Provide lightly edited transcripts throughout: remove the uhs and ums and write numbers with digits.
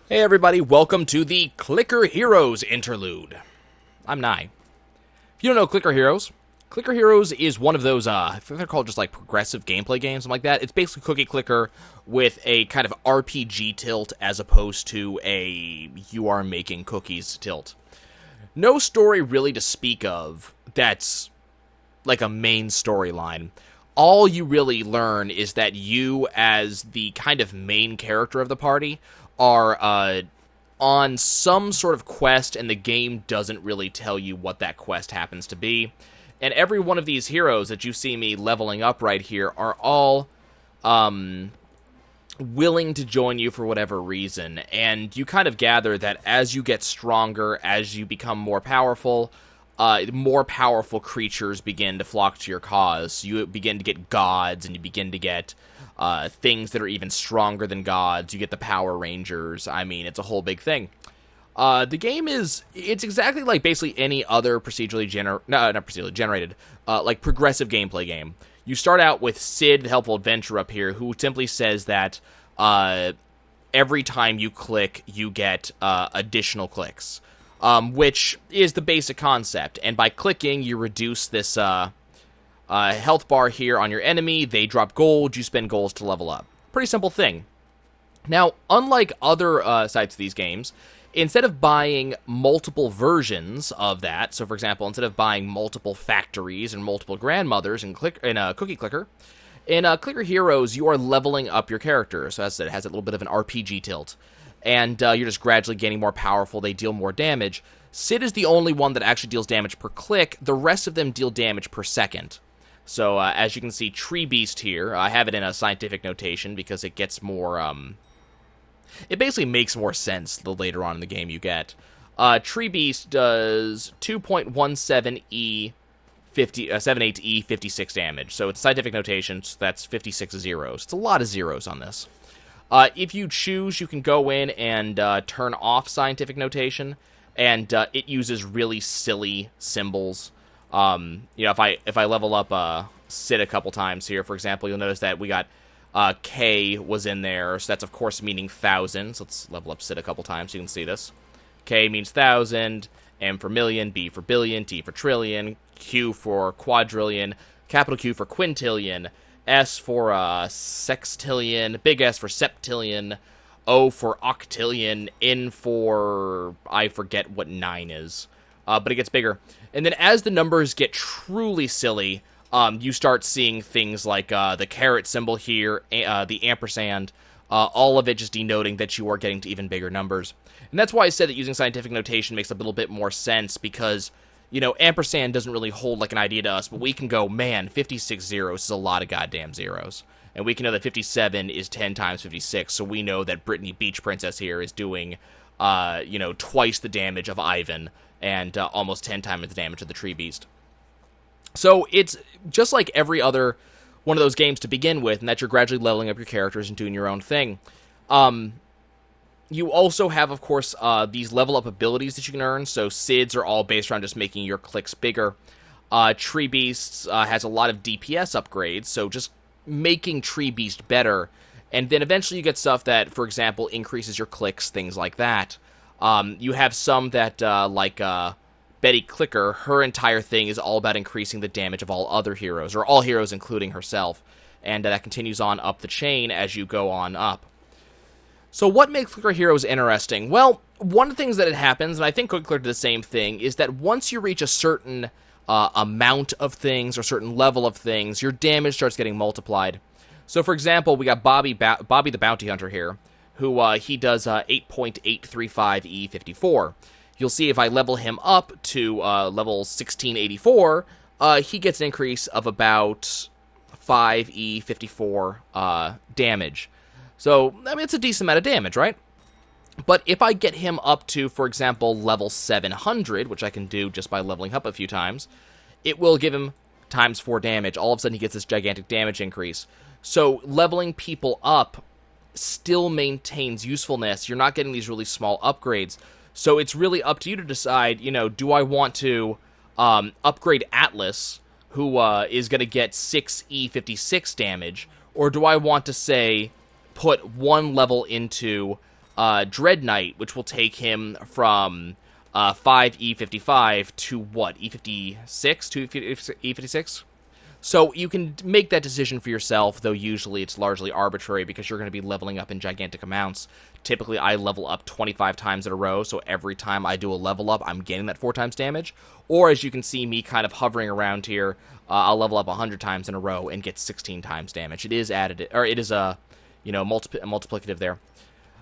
Hey everybody, welcome to the Clicker Heroes Interlude. I'm Nye. If you don't know Clicker Heroes is one of those, I think they're called just like progressive gameplay games, something like that. It's basically Cookie Clicker with a kind of RPG tilt as opposed to a you are making cookies tilt. No story really to speak of that's like a main storyline. All you really learn is that you, as the kind of main character of the party, are on some sort of quest, and the game doesn't really tell you what that quest happens to be. And every one of these heroes that you see me leveling up right here are all willing to join you for whatever reason. And you kind of gather that as you get stronger, as you become more powerful creatures begin to flock to your cause. You begin to get gods, and you begin to get things that are even stronger than gods. You get the Power Rangers. I mean, it's a whole big thing. The game it's exactly like basically any other like progressive gameplay game. You start out with Sid, the helpful adventurer up here, who simply says that every time you click, you get additional clicks. Which is the basic concept. And by clicking, you reduce this health bar here on your enemy. They drop gold. You spend golds to level up. Pretty simple thing. Now, unlike other sides of these games, instead of buying multiple versions of that, so for example, instead of buying multiple factories and multiple grandmothers in a Cookie Clicker, in Clicker Heroes, you are leveling up your character. So as I said, it has a little bit of an RPG tilt. And you're just gradually getting more powerful. They deal more damage. Sid is the only one that actually deals damage per click. The rest of them deal damage per second. So as you can see, Tree Beast here, I have it in a scientific notation because it gets more, it basically makes more sense the later on in the game you get. Tree Beast does 2.17 78E 56 damage. So it's scientific notation, so that's 56 zeros. It's a lot of zeros on this. If you choose, you can go in and turn off scientific notation, and it uses really silly symbols. If I level up Sid a couple times here, for example, you'll notice that we got K was in there, so that's of course meaning thousand. So let's level up Sid a couple times so you can see this. K means thousand, M for million, B for billion, T for trillion, Q for quadrillion, capital Q for quintillion, S for sextillion, big S for septillion, O for octillion, N for, I forget what 9 is, but it gets bigger. And then as the numbers get truly silly, you start seeing things like the caret symbol here, the ampersand, all of it just denoting that you are getting to even bigger numbers. And that's why I said that using scientific notation makes a little bit more sense, because ampersand doesn't really hold like an idea to us, but we can go, man, 56 zeros is a lot of goddamn zeros. And we can know that 57 is 10 times 56, so we know that Brittany Beach Princess here is doing, twice the damage of Ivan, and almost 10 times the damage of the Tree Beast. So it's just like every other one of those games to begin with, and that you're gradually leveling up your characters and doing your own thing. You also have, of course, these level-up abilities that you can earn. So Sids are all based around just making your clicks bigger. Tree Beasts has a lot of DPS upgrades, so just making Tree Beast better. And then eventually you get stuff that, for example, increases your clicks, things like that. You have some that, like Betty Clicker, her entire thing is all about increasing the damage of all other heroes, or all heroes including herself. And that continues on up the chain as you go on up. So what makes Clicker Heroes interesting? Well, one of the things that it happens, and I think Cookie Clicker did the same thing, is that once you reach a certain amount of things or certain level of things, your damage starts getting multiplied. So, for example, we got Bobby the Bounty Hunter here, who he does 8.835 E54. You'll see if I level him up to level 1684, he gets an increase of about 5 E54 damage. So, I mean, it's a decent amount of damage, right? But if I get him up to, for example, level 700, which I can do just by leveling up a few times, it will give him times 4 damage. All of a sudden, he gets this gigantic damage increase. So, leveling people up still maintains usefulness. You're not getting these really small upgrades. So, it's really up to you to decide, do I want to upgrade Atlas, who is going to get 6E56 damage, or do I want to, say, put one level into Dread Knight, which will take him from 5E55 to what, E56 to E56? So you can make that decision for yourself, though usually it's largely arbitrary because you're going to be leveling up in gigantic amounts. Typically, I level up 25 times in a row, so every time I do a level up, I'm getting that 4 times damage. Or as you can see me kind of hovering around here, I'll level up 100 times in a row and get 16 times damage. It is added, or it is a multiplicative there.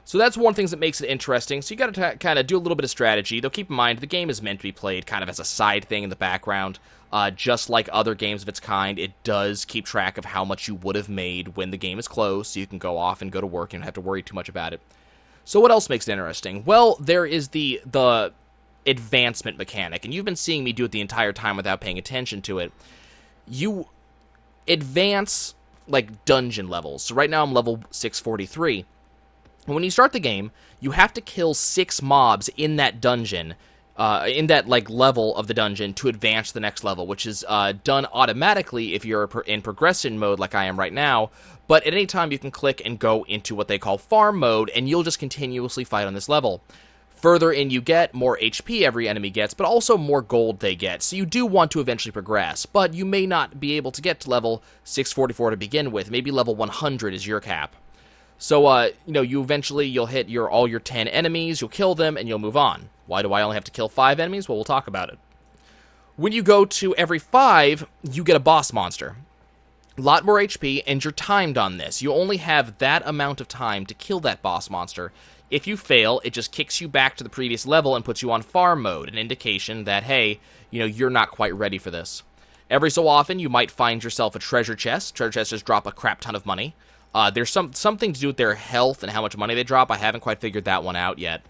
So that's one of the things that makes it interesting. So you got to kind of do a little bit of strategy. Though keep in mind, the game is meant to be played kind of as a side thing in the background. Just like other games of its kind, it does keep track of how much you would have made when the game is closed, so you can go off and go to work and don't have to worry too much about it. So what else makes it interesting? Well, there is the advancement mechanic, and you've been seeing me do it the entire time without paying attention to it. You advance like dungeon levels. So right now I'm level 643. And when you start the game, you have to kill 6 mobs in that dungeon, in that like level of the dungeon to advance to the next level, which is done automatically if you're in progression mode like I am right now. But at any time you can click and go into what they call farm mode, and you'll just continuously fight on this level. Further in you get, more HP every enemy gets, but also more gold they get. So you do want to eventually progress, but you may not be able to get to level 644 to begin with. Maybe level 100 is your cap. So, you'll hit all your 10 enemies, you'll kill them, and you'll move on. Why do I only have to kill 5 enemies? Well, we'll talk about it. When you go to every 5, you get a boss monster. A lot more HP, and you're timed on this. You only have that amount of time to kill that boss monster. If you fail, it just kicks you back to the previous level and puts you on farm mode, an indication that, hey, you're not quite ready for this. Every so often, you might find yourself a treasure chest. Treasure chests just drop a crap ton of money. There's something to do with their health and how much money they drop. I haven't quite figured that one out yet.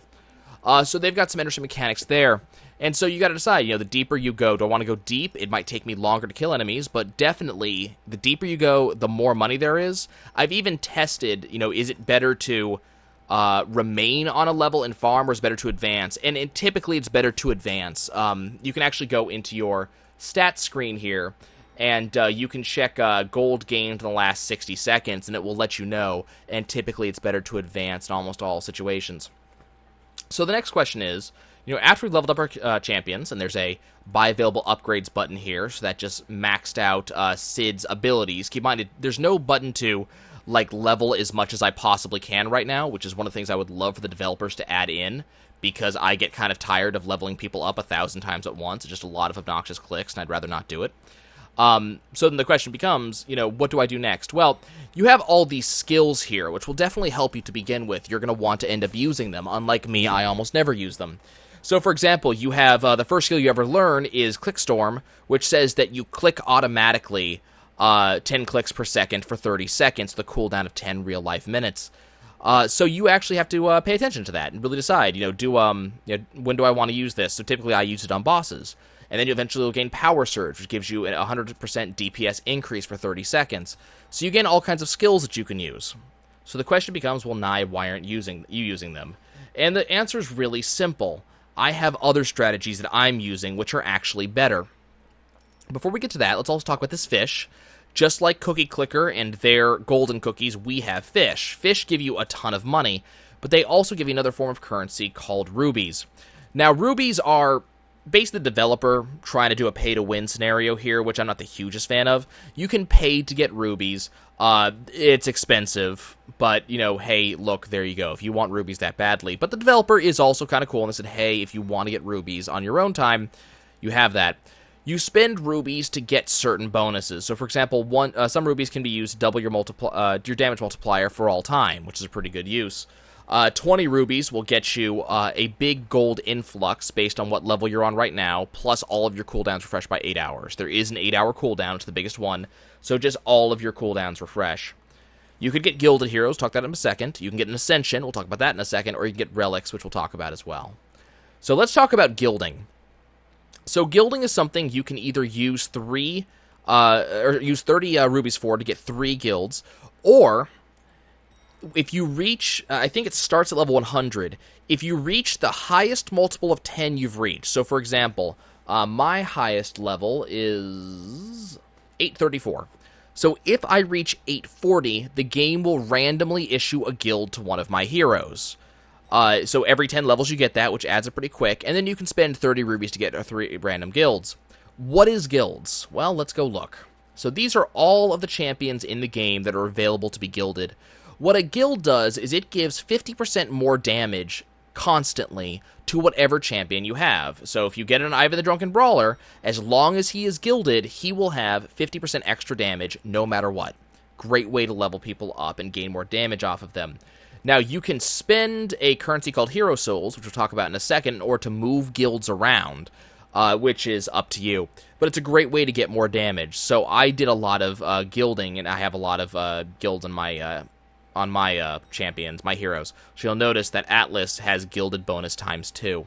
So they've got some interesting mechanics there. And so you got to decide, the deeper you go. Do I want to go deep? It might take me longer to kill enemies, but definitely the deeper you go, the more money there is. I've even tested, is it better to remain on a level and farm, or is it better to advance? And typically it's better to advance. You can actually go into your stats screen here, and you can check gold gained in the last 60 seconds, and it will let you know, and typically it's better to advance in almost all situations. So the next question is, after we've leveled up our champions, and there's a buy available upgrades button here, so that just maxed out Sid's abilities. Keep in mind, there's no button to level as much as I possibly can right now, which is one of the things I would love for the developers to add in, because I get kind of tired of leveling people up 1,000 times at once. It's just a lot of obnoxious clicks, and I'd rather not do it. So then the question becomes, what do I do next? Well, you have all these skills here, which will definitely help you to begin with. You're going to want to end up using them. Unlike me, I almost never use them. So, for example, you have the first skill you ever learn is Clickstorm, which says that you click automatically 10 clicks per second for 30 seconds, the cooldown of 10 real-life minutes. So you actually have to pay attention to that and really decide, when do I want to use this? So typically I use it on bosses. And then you eventually will gain Power Surge, which gives you a 100% DPS increase for 30 seconds. So you gain all kinds of skills that you can use. So the question becomes, well, Nye, why aren't you using them? And the answer is really simple. I have other strategies that I'm using which are actually better. Before we get to that, let's also talk about this fish. Just like Cookie Clicker and their golden cookies, we have fish. Fish give you a ton of money, but they also give you another form of currency called rubies. Now, rubies are basically the developer trying to do a pay-to-win scenario here, which I'm not the hugest fan of. You can pay to get rubies. It's expensive, but, hey, look, there you go, if you want rubies that badly. But the developer is also kind of cool, and they said, hey, if you want to get rubies on your own time, you have that. You spend rubies to get certain bonuses. So, for example, some rubies can be used to double your damage multiplier for all time, which is a pretty good use. 20 rubies will get you a big gold influx based on what level you're on right now, plus all of your cooldowns refresh by 8 hours. There is an 8-hour cooldown, it's the biggest one, so just all of your cooldowns refresh. You could get Gilded Heroes, talk about that in a second. You can get an Ascension, we'll talk about that in a second, or you can get Relics, which we'll talk about as well. So let's talk about gilding. So gilding is something you can either use 30 rubies for to get 3 guilds, or if you reach, I think it starts at level 100, if you reach the highest multiple of 10 you've reached. So, for example, my highest level is 834. So if I reach 840, the game will randomly issue a guild to one of my heroes. So every 10 levels you get that, which adds up pretty quick, and then you can spend 30 rubies to get 3 random guilds. What is guilds? Well, let's go look. So these are all of the champions in the game that are available to be gilded. What a guild does is it gives 50% more damage constantly to whatever champion you have. So if you get an Ivan the Drunken Brawler, as long as he is gilded, he will have 50% extra damage no matter what. Great way to level people up and gain more damage off of them. Now, you can spend a currency called Hero Souls, which we'll talk about in a second, or to move guilds around, which is up to you. But it's a great way to get more damage. So I did a lot of gilding, and I have a lot of guilds on my champions, my heroes. So you'll notice that Atlas has gilded bonus ×2. So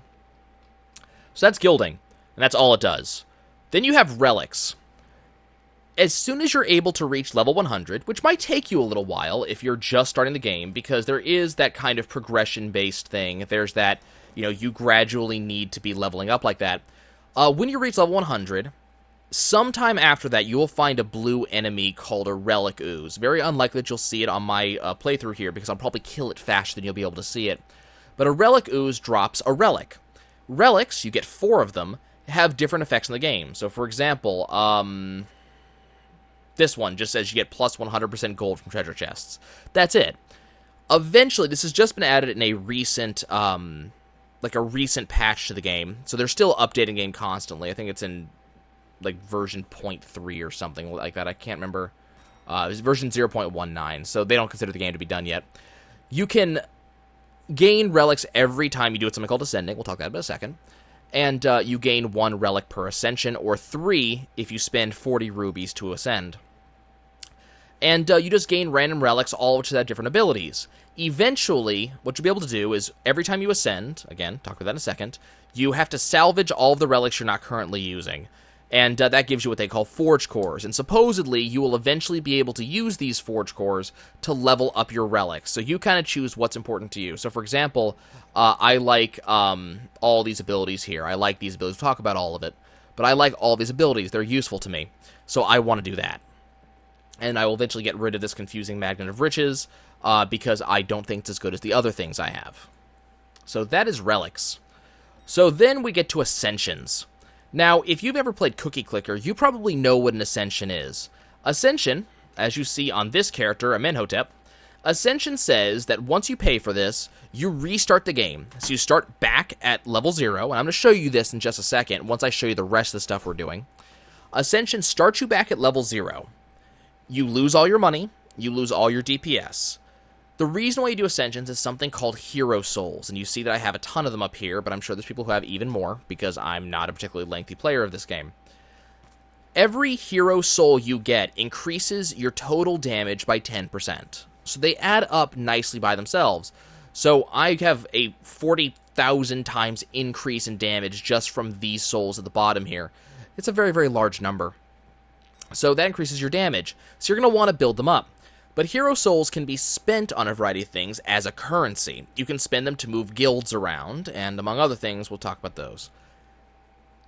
that's gilding, and that's all it does. Then you have relics. As soon as you're able to reach level 100, which might take you a little while if you're just starting the game, because there is that kind of progression-based thing. There's that, you gradually need to be leveling up like that. When you reach level 100, sometime after that, you will find a blue enemy called a Relic Ooze. Very unlikely that you'll see it on my playthrough here, because I'll probably kill it faster than you'll be able to see it. But a Relic Ooze drops a relic. Relics, you get 4 of them, have different effects in the game. So, for example, this one just says you get plus 100% gold from treasure chests. That's it. Eventually, this has just been added in a recent, recent patch to the game. So they're still updating the game constantly. I think it's in, version 0.3 or something like that. I can't remember. It's version 0.19, so they don't consider the game to be done yet. You can gain relics every time you do something called Ascending. We'll talk about that in a second. And you gain 1 relic per ascension, or 3 if you spend 40 rubies to ascend. And you just gain random relics, all of which have different abilities. Eventually, what you'll be able to do is, every time you ascend, again, talk about that in a second, you have to salvage all of the relics you're not currently using. And that gives you what they call Forge Cores. And supposedly, you will eventually be able to use these Forge Cores to level up your relics. So you kind of choose what's important to you. So, for example, I like all these abilities here. I like these abilities. We'll talk about all of it. But I like all these abilities. They're useful to me. So I want to do that. And I will eventually get rid of this confusing Magnet of Riches, because I don't think it's as good as the other things I have. So that is relics. So then we get to ascensions. Now, if you've ever played Cookie Clicker, you probably know what an ascension is. Ascension, as you see on this character, Amenhotep, Ascension says that once you pay for this, you restart the game. So you start back at level 0, and I'm going to show you this in just a second, once I show you the rest of the stuff we're doing. Ascension starts you back at level 0. You lose all your money, you lose all your DPS. The reason why you do Ascensions is something called Hero Souls, and you see that I have a ton of them up here, but I'm sure there's people who have even more, because I'm not a particularly lengthy player of this game. Every Hero Soul you get increases your total damage by 10%, so they add up nicely by themselves. So I have a 40,000 times increase in damage just from these souls at the bottom here. It's a very, very large number. So that increases your damage. So you're going to want to build them up. But Hero Souls can be spent on a variety of things as a currency. You can spend them to move guilds around, and among other things, we'll talk about those.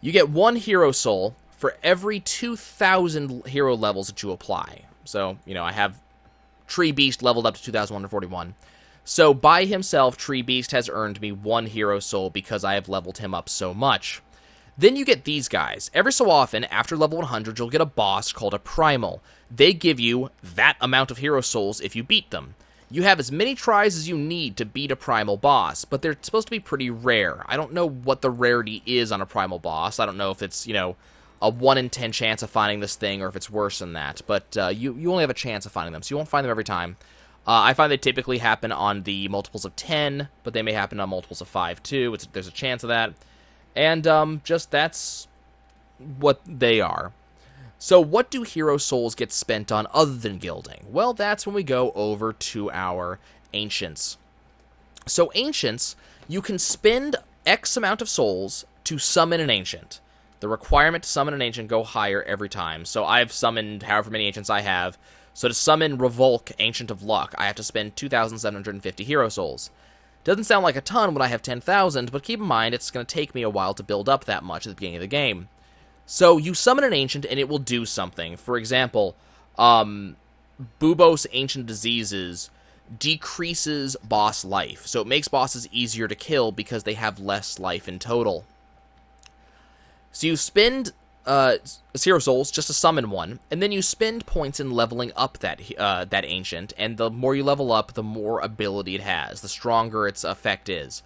You get 1 Hero Soul for every 2,000 hero levels that you apply. So, I have Tree Beast leveled up to 2,141. So by himself, Tree Beast has earned me 1 Hero Soul because I have leveled him up so much. Then you get these guys. Every so often, after level 100, you'll get a boss called a Primal. They give you that amount of Hero Souls if you beat them. You have as many tries as you need to beat a Primal boss, but they're supposed to be pretty rare. I don't know what the rarity is on a Primal boss. I don't know if it's, a 1 in 10 chance of finding this thing, or if it's worse than that. But you only have a chance of finding them, so you won't find them every time. I find they typically happen on the multiples of 10, but they may happen on multiples of 5 too. There's a chance of that. And just that's what they are. So what do Hero Souls get spent on other than gilding? Well, that's when we go over to our Ancients. So Ancients, you can spend X amount of souls to summon an Ancient. The requirement to summon an Ancient go higher every time. So I've summoned however many Ancients I have. So to summon Revolk, Ancient of Luck, I have to spend 2,750 Hero Souls. Doesn't sound like a ton when I have 10,000, but keep in mind it's going to take me a while to build up that much at the beginning of the game. So you summon an Ancient and it will do something. For example, Bubos Ancient Diseases decreases boss life. So it makes bosses easier to kill because they have less life in total. So you spend 0 souls just to summon one, and then you spend points in leveling up that ancient, and the more you level up, the more ability it has, the stronger its effect is.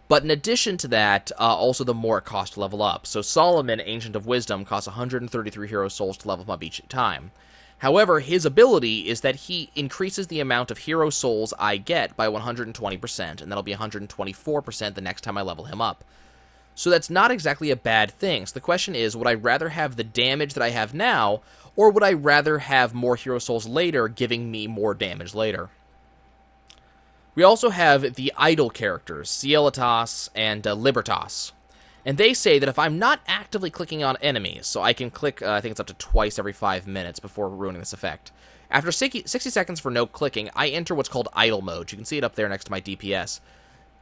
But in addition to that, also the more it costs to level up. So Solomon, Ancient of Wisdom, costs 133 hero souls to level up each time. However, his ability is that he increases the amount of hero souls I get by 120%, and that'll be 124% the next time I level him up. So that's not exactly a bad thing. So the question is, would I rather have the damage that I have now, or would I rather have more hero souls later, giving me more damage later? We also have the idle characters, Cielitas and Libertas. And they say that if I'm not actively clicking on enemies, so I can click, I think it's up to twice every 5 minutes before ruining this effect. After 60 seconds for no clicking, I enter what's called idle mode. You can see it up there next to my DPS.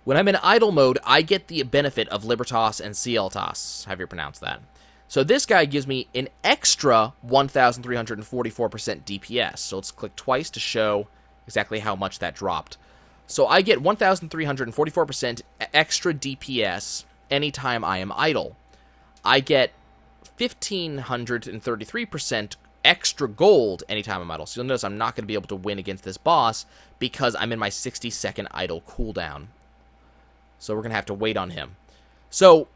When I'm in idle mode, I get the benefit of Libertas and Cielitas, however you pronounce that. So this guy gives me an extra 1,344% DPS. So let's click twice to show exactly how much that dropped. So I get 1,344% extra DPS anytime I am idle. I get 1,533% extra gold anytime I'm idle. So you'll notice I'm not going to be able to win against this boss because I'm in my 60-second idle cooldown. So we're going to have to wait on him. So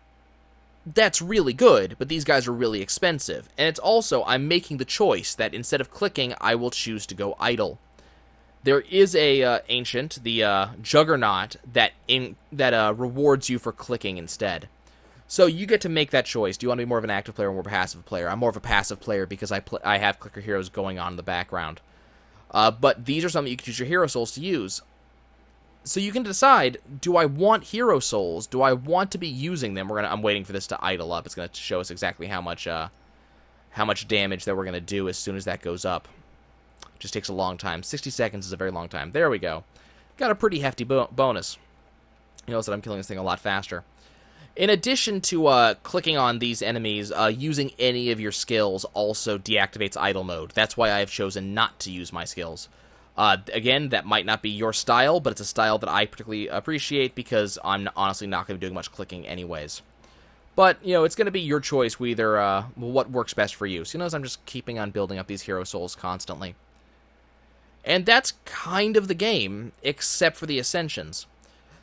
that's really good, but these guys are really expensive. And it's also, I'm making the choice that instead of clicking, I will choose to go idle. There is a ancient, the Juggernaut, that rewards you for clicking instead. So you get to make that choice. Do you want to be more of an active player or more of a passive player? I'm more of a passive player because I have clicker heroes going on in the background. But these are something you can choose your hero souls to use. So you can decide, do I want hero souls? Do I want to be using them? I'm waiting for this to idle up. It's going to show us exactly how much damage that we're going to do as soon as that goes up. Just takes a long time. 60 seconds is a very long time. There we go. Got a pretty hefty bonus. You notice that I'm killing this thing a lot faster. In addition to clicking on these enemies, using any of your skills also deactivates idle mode. That's why I have chosen not to use my skills. Again, that might not be your style, but it's a style that I particularly appreciate because I'm honestly not going to be doing much clicking anyways. But, you know, it's going to be your choice whether what works best for you. So you notice I'm just keeping on building up these hero souls constantly. And that's kind of the game, except for the Ascensions.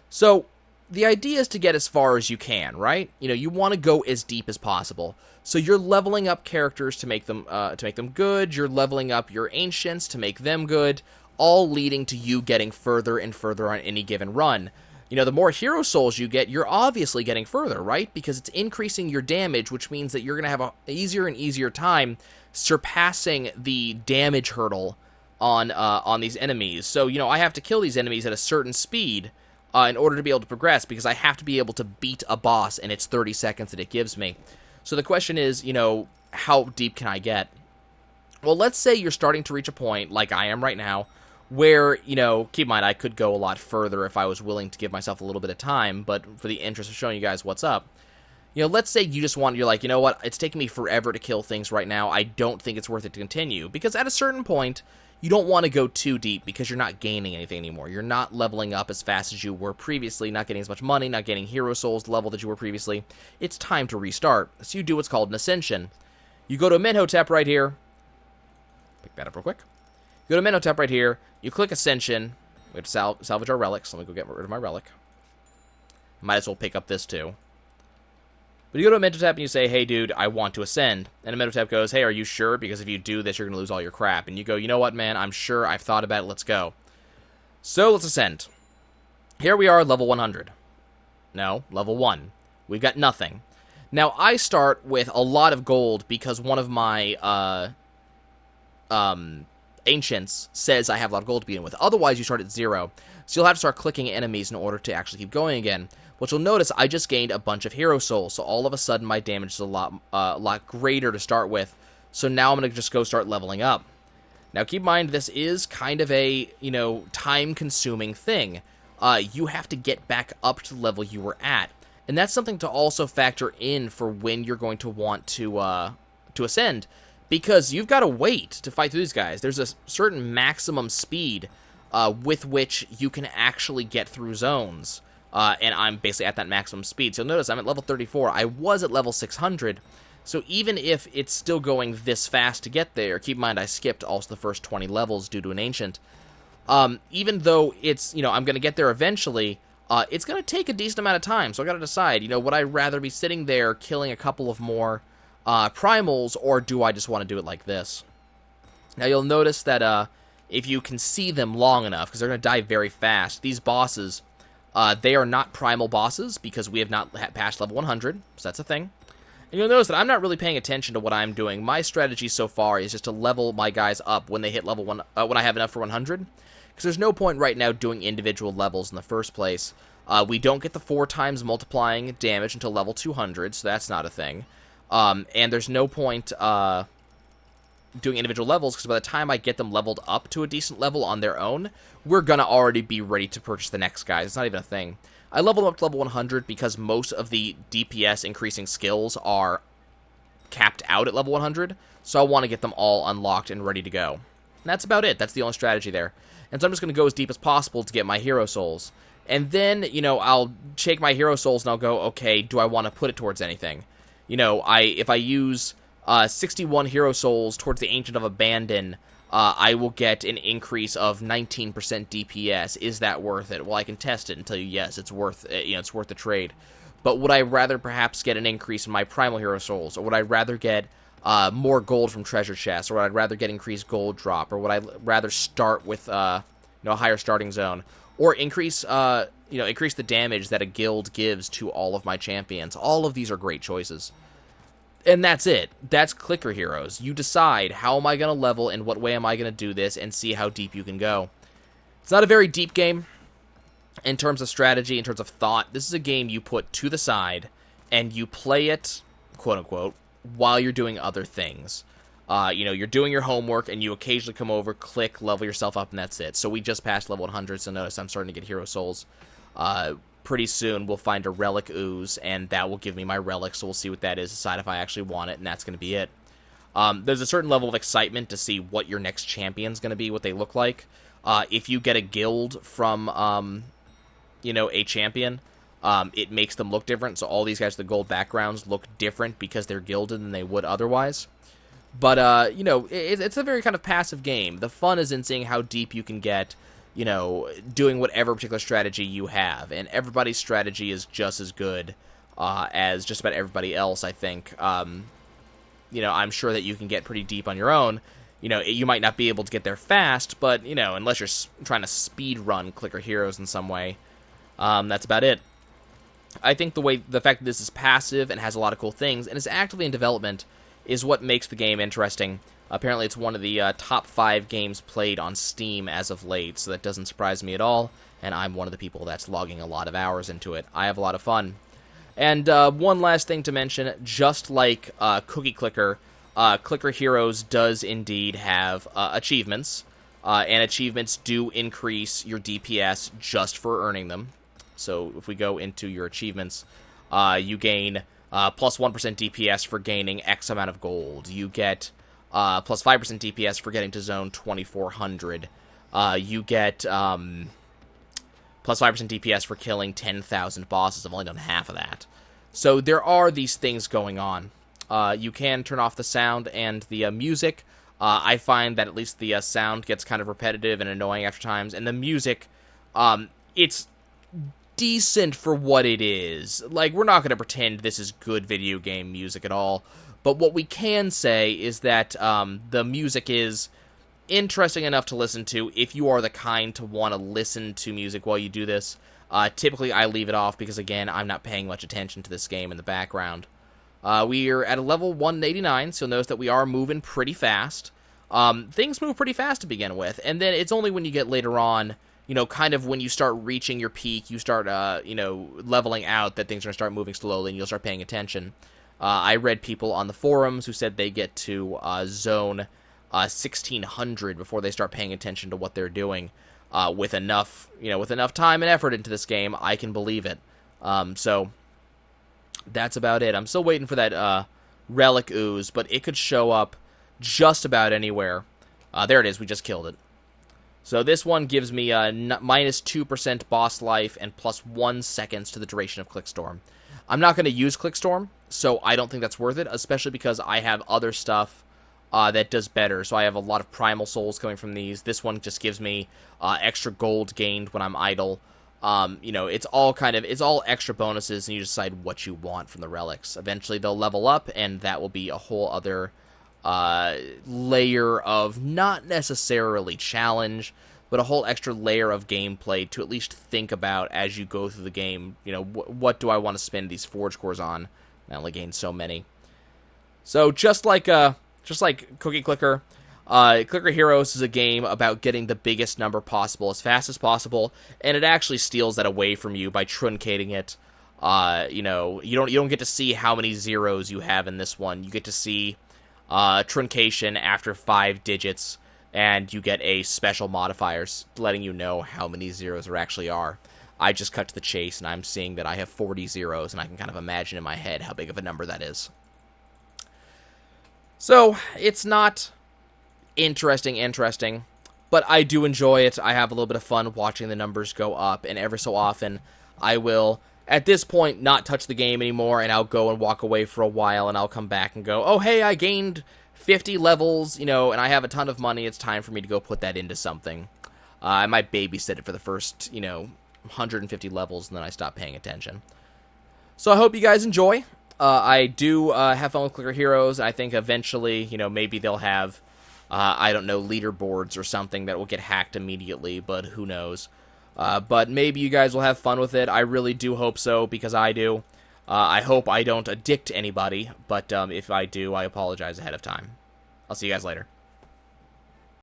So, the idea is to get as far as you can, right? You know, you want to go as deep as possible. So you're leveling up characters to make them good, you're leveling up your Ancients to make them good, all leading to you getting further and further on any given run. You know, the more hero souls you get, you're obviously getting further, right? Because it's increasing your damage, which means that you're going to have an easier and easier time surpassing the damage hurdle on these enemies. So, you know, I have to kill these enemies at a certain speed in order to be able to progress, because I have to be able to beat a boss in its 30 seconds that it gives me. So the question is, you know, how deep can I get? Well, let's say you're starting to reach a point, like I am right now, where, you know, keep in mind, I could go a lot further if I was willing to give myself a little bit of time, but for the interest of showing you guys what's up, you know, let's say you're like, you know what, it's taking me forever to kill things right now, I don't think it's worth it to continue, because at a certain point, you don't want to go too deep because you're not gaining anything anymore. You're not leveling up as fast as you were previously, not getting as much money, not getting hero souls level that you were previously. It's time to restart. So you do what's called an Ascension. You go to Amenhotep right here. Pick that up real quick. You go to Amenhotep right here. You click Ascension. We have to salvage our relics. Let me go get rid of my relic. Might as well pick up this too. But you go to Amenhotep and you say, hey, dude, I want to ascend. And Amenhotep goes, hey, are you sure? Because if you do this, you're going to lose all your crap. And you go, you know what, man? I'm sure. I've thought about it. Let's go. So let's ascend. Here we are, level 100. No, level 1. We've got nothing. Now, I start with a lot of gold because one of my Ancients says I have a lot of gold to begin with. Otherwise, you start at 0. So you'll have to start clicking enemies in order to actually keep going again. But you'll notice I just gained a bunch of hero souls, so all of a sudden my damage is a lot greater to start with. So now I'm going to just go start leveling up. Now keep in mind, this is kind of a, you know, time-consuming thing. You have to get back up to the level you were at. And that's something to also factor in for when you're going to want to ascend. Because you've got to wait to fight through these guys. There's a certain maximum speed with which you can actually get through zones. And I'm basically at that maximum speed. So notice I'm at level 34. I was at level 600. So even if it's still going this fast to get there, keep in mind I skipped also the first 20 levels due to an ancient. Even though it's, I'm going to get there eventually, it's going to take a decent amount of time. So I got to decide, would I rather be sitting there killing a couple of more primals, or do I just want to do it like this? Now you'll notice that if you can see them long enough, because they're going to die very fast, these bosses, they are not primal bosses because we have not passed level 100, so that's a thing. And you'll notice that I'm not really paying attention to what I'm doing. My strategy so far is just to level my guys up when they hit level 1, when I have enough for 100. Because there's no point right now doing individual levels in the first place. We don't get the 4 times multiplying damage until level 200, so that's not a thing. And there's no point doing individual levels, because by the time I get them leveled up to a decent level on their own, we're going to already be ready to purchase the next guys. It's not even a thing. I leveled up to level 100 because most of the DPS increasing skills are capped out at level 100, so I want to get them all unlocked and ready to go. And that's about it. That's the only strategy there. And so I'm just going to go as deep as possible to get my hero souls. And then, I'll take my hero souls and I'll go, okay, do I want to put it towards anything? If I use 61 hero souls towards the Ancient of Abandon, I will get an increase of 19% DPS. Is that worth it? Well, I can test it and tell you, yes, it's worth it. It's worth the trade. But would I rather perhaps get an increase in my primal hero souls? Or would I rather get more gold from treasure chests? Or would I rather get increased gold drop? Or would I rather start with a higher starting zone? Or increase the damage that a guild gives to all of my champions? All of these are great choices. And that's it. That's clicker heroes. You decide, how am I going to level, and what way am I going to do this, and see how deep you can go. It's not a very deep game in terms of strategy, in terms of thought. This is a game you put to the side, and you play it, quote-unquote, while you're doing other things. You're doing your homework, and you occasionally come over, click, level yourself up, and that's it. So we just passed level 100, so notice I'm starting to get hero souls. Pretty soon we'll find a relic ooze, and that will give me my relic, so we'll see what that is, decide if I actually want it, and that's going to be it. There's a certain level of excitement to see what your next champion's going to be, what they look like. If you get a guild from, a champion, it makes them look different, so all these guys with the gold backgrounds look different because they're gilded than they would otherwise. But, it's a very kind of passive game. The fun is in seeing how deep you can get, doing whatever particular strategy you have. And everybody's strategy is just as good as just about everybody else, I think. I'm sure that you can get pretty deep on your own. You might not be able to get there fast, but, unless you're trying to speed run clicker heroes in some way, that's about it. I think the fact that this is passive and has a lot of cool things, and is actively in development, is what makes the game interesting. Apparently, it's one of the top 5 games played on Steam as of late, so that doesn't surprise me at all, and I'm one of the people that's logging a lot of hours into it. I have a lot of fun. And one last thing to mention, just like Cookie Clicker, Clicker Heroes does indeed have achievements, and achievements do increase your DPS just for earning them. So if we go into your achievements, you gain plus 1% DPS for gaining X amount of gold. You get plus 5% DPS for getting to zone 2400. You get plus 5% DPS for killing 10,000 bosses. I've only done half of that. So there are these things going on. You can turn off the sound and the music. I find that at least the sound gets kind of repetitive and annoying after times. And the music, it's decent for what it is. Like, we're not going to pretend this is good video game music at all. But what we can say is that the music is interesting enough to listen to if you are the kind to want to listen to music while you do this. Typically, I leave it off because, again, I'm not paying much attention to this game in the background. We are at a level 189, so notice that we are moving pretty fast. Things move pretty fast to begin with, and then it's only when you get later on, kind of when you start reaching your peak, you start, leveling out, that things are going to start moving slowly, and you'll start paying attention. I read people on the forums who said they get to zone 1600 before they start paying attention to what they're doing. With enough time and effort into this game, I can believe it. So that's about it. I'm still waiting for that relic ooze, but it could show up just about anywhere. There it is. We just killed it. So this one gives me minus 2% boss life and plus 1 seconds to the duration of Clickstorm. I'm not going to use Clickstorm, so I don't think that's worth it, especially because I have other stuff that does better. So I have a lot of Primal Souls coming from these. This one just gives me extra gold gained when I'm idle. It's all extra bonuses, and you decide what you want from the relics. Eventually they'll level up, and that will be a whole other layer of not necessarily challenge, but a whole extra layer of gameplay to at least think about as you go through the game. What do I want to spend these forge cores on? I only gained so many. So just like Cookie Clicker, Clicker Heroes is a game about getting the biggest number possible as fast as possible, and it actually steals that away from you by truncating it. You don't get to see how many zeros you have in this one. You get to see truncation after 5 digits, and you get a special modifiers letting you know how many zeros there actually are. I just cut to the chase, and I'm seeing that I have 40 zeros, and I can kind of imagine in my head how big of a number that is. So, it's not interesting, but I do enjoy it. I have a little bit of fun watching the numbers go up, and every so often I will, at this point, not touch the game anymore, and I'll go and walk away for a while, and I'll come back and go, oh, hey, I gained 50 levels, and I have a ton of money. It's time for me to go put that into something. I might babysit it for the first, 150 levels, and then I stop paying attention. So I hope you guys enjoy. I do have fun with Clicker Heroes. I think eventually, maybe they'll have, leaderboards or something that will get hacked immediately, but who knows. But maybe you guys will have fun with it. I really do hope so, because I do. I hope I don't addict anybody, but if I do, I apologize ahead of time. I'll see you guys later.